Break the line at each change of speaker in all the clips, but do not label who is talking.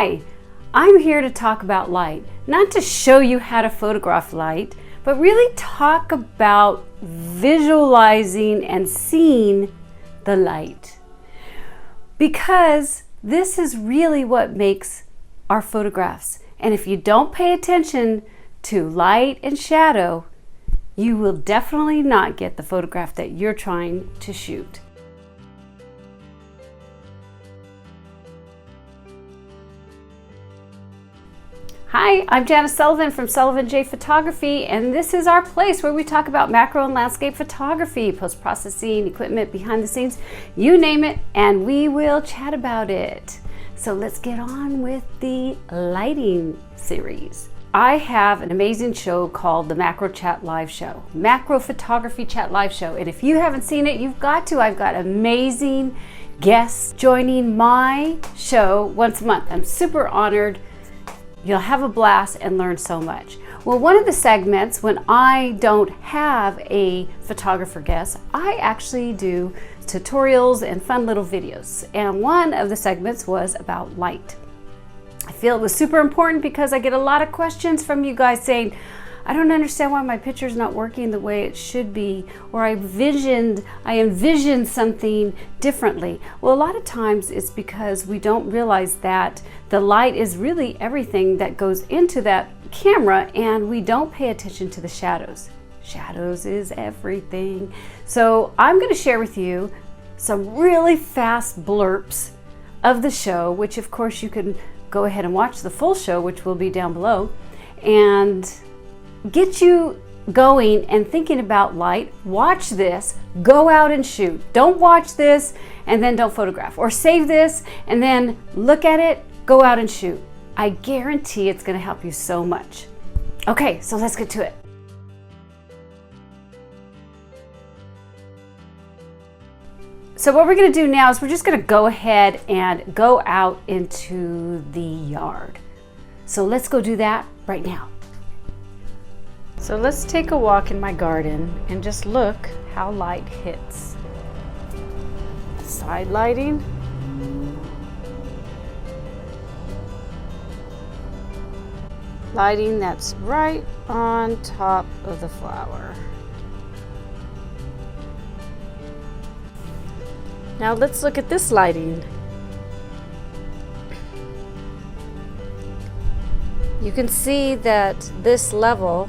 Hi, I'm here to talk about light, not to show you how to photograph light, but really talk about visualizing and seeing the light. Because this is really what makes our photographs. And if you don't pay attention to light and shadow, you will definitely not get the photograph that you're trying to shoot. Hi, I'm Janice Sullivan from Sullivan J Photography, and this is our place where we talk about macro and landscape photography, post-processing, equipment, behind the scenes, you name it, and we will chat about it. So let's get on with the lighting series. I have an amazing show called the Macro Chat Live Show, Macro Photography Chat Live Show, and if you haven't seen it, you've got to. I've got amazing guests joining my show once a month. I'm super honored. You'll have a blast and learn so much. Well, one of the segments, when I don't have a photographer guest, I actually do tutorials and fun little videos. And one of the segments was about light. I feel it was super important because I get a lot of questions from you guys saying, I don't understand why my picture's not working the way it should be, or I envisioned something differently. Well, a lot of times it's because we don't realize that the light is really everything that goes into that camera, and we don't pay attention to the shadows. Shadows is everything. So I'm going to share with you some really fast blurps of the show, which of course you can go ahead and watch the full show, which will be down below, and get you going and thinking about light. Watch this, go out and shoot. Don't watch this and then don't photograph, or save this and then look at it, go out and shoot. I guarantee it's going to help you so much. Okay, so let's get to it. So what we're going to do now is we're just going to go ahead and go out into the yard. So let's go do that right now. So let's take a walk in my garden and just look how light hits. Side lighting. Lighting that's right on top of the flower. Now let's look at this lighting. You can see that this level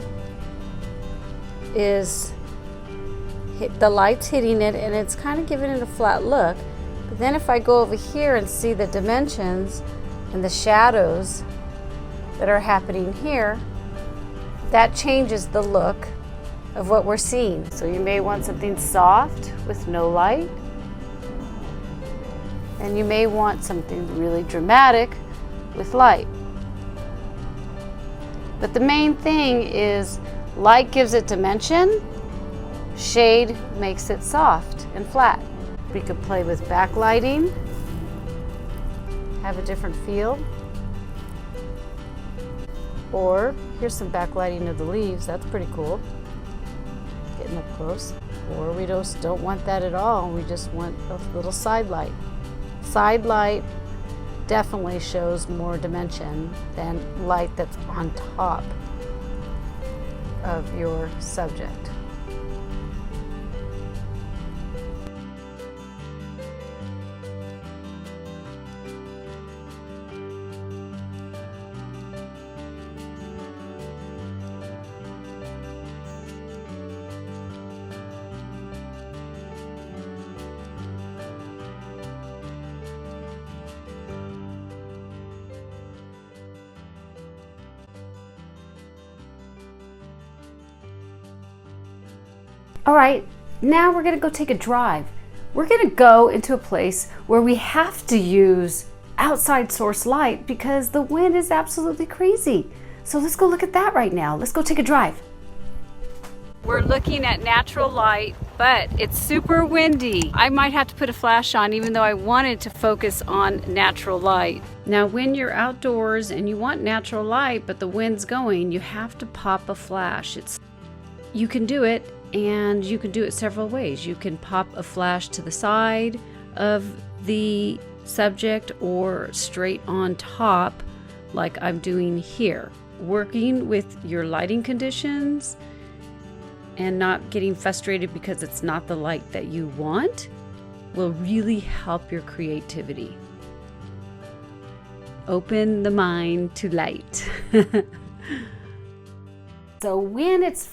is the light's hitting it, and it's kind of giving it a flat look. But then if I go over here and see the dimensions and the shadows that are happening here, that changes the look of what we're seeing. So you may want something soft with no light, and you may want something really dramatic with light. But the main thing is light gives it dimension, shade makes it soft and flat. We could play with backlighting, have a different feel. Or here's some backlighting of the leaves, that's pretty cool. Getting up close. Or we just don't want that at all, we just want a little side light. Side light definitely shows more dimension than light that's on top of your subject. All right, now we're gonna go take a drive. We're gonna go into a place where we have to use outside source light because the wind is absolutely crazy. So let's go look at that right now. Let's go take a drive. We're looking at natural light, but it's super windy. I might have to put a flash on even though I wanted to focus on natural light. Now when you're outdoors and you want natural light but the wind's going, you have to pop a flash. You can do it, and you can do it several ways. You can pop a flash to the side of the subject or straight on top like I'm doing here. Working with your lighting conditions and not getting frustrated because it's not the light that you want will really help your creativity. Open the mind to light. So when it's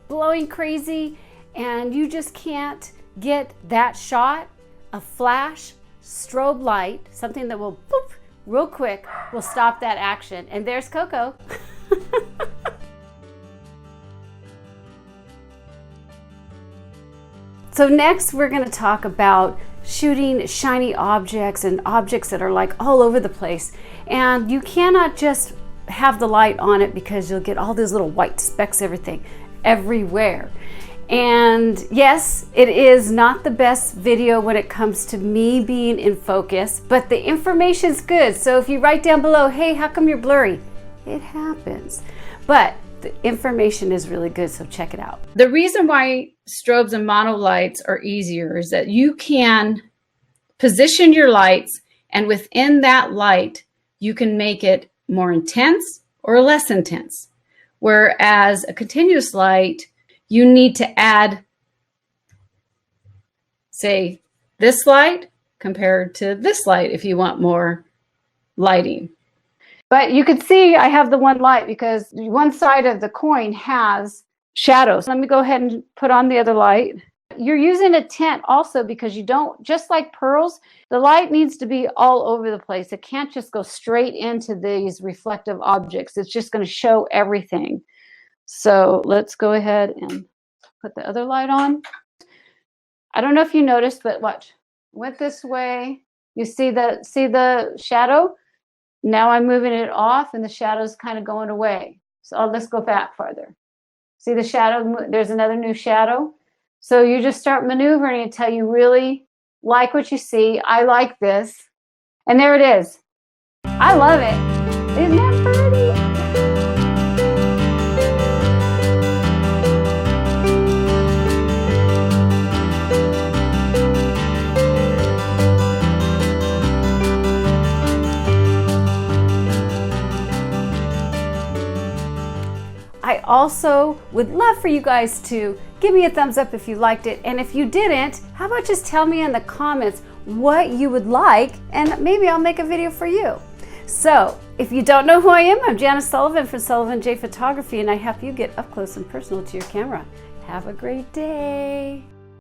blowing crazy and you just can't get that shot, a flash strobe light, something that will boop real quick, will stop that action. And there's Coco. So next we're going to talk about shooting shiny objects and objects that are like all over the place. And you cannot just have the light on it because you'll get all those little white specks, everywhere. And yes, it is not the best video when it comes to me being in focus, but the information's good. So if you write down below, hey, how come you're blurry? It happens. But the information is really good, so check it out. The reason why strobes and monolights are easier is that you can position your lights, and within that light, you can make it more intense or less intense. Whereas a continuous light, you need to add, say, this light compared to this light if you want more lighting. But you can see I have the one light because one side of the coin has shadows. Let me go ahead and put on the other light. You're using a tent also because you don't, just like pearls, the light needs to be all over the place. It can't just go straight into these reflective objects. It's just going to show everything. So let's go ahead and put the other light on. I don't know if you noticed, but watch. Went this way. You see the shadow? Now I'm moving it off and the shadow's kind of going away. So let's go back farther. See the shadow? There's another new shadow. So you just start maneuvering until you really like what you see. I like this. And there it is. I love it. Isn't that pretty? I also would love for you guys to give me a thumbs up if you liked it. And if you didn't, how about just tell me in the comments what you would like, and maybe I'll make a video for you. So if you don't know who I am, I'm Janice Sullivan from Sullivan J Photography, and I help you get up close and personal to your camera. Have a great day.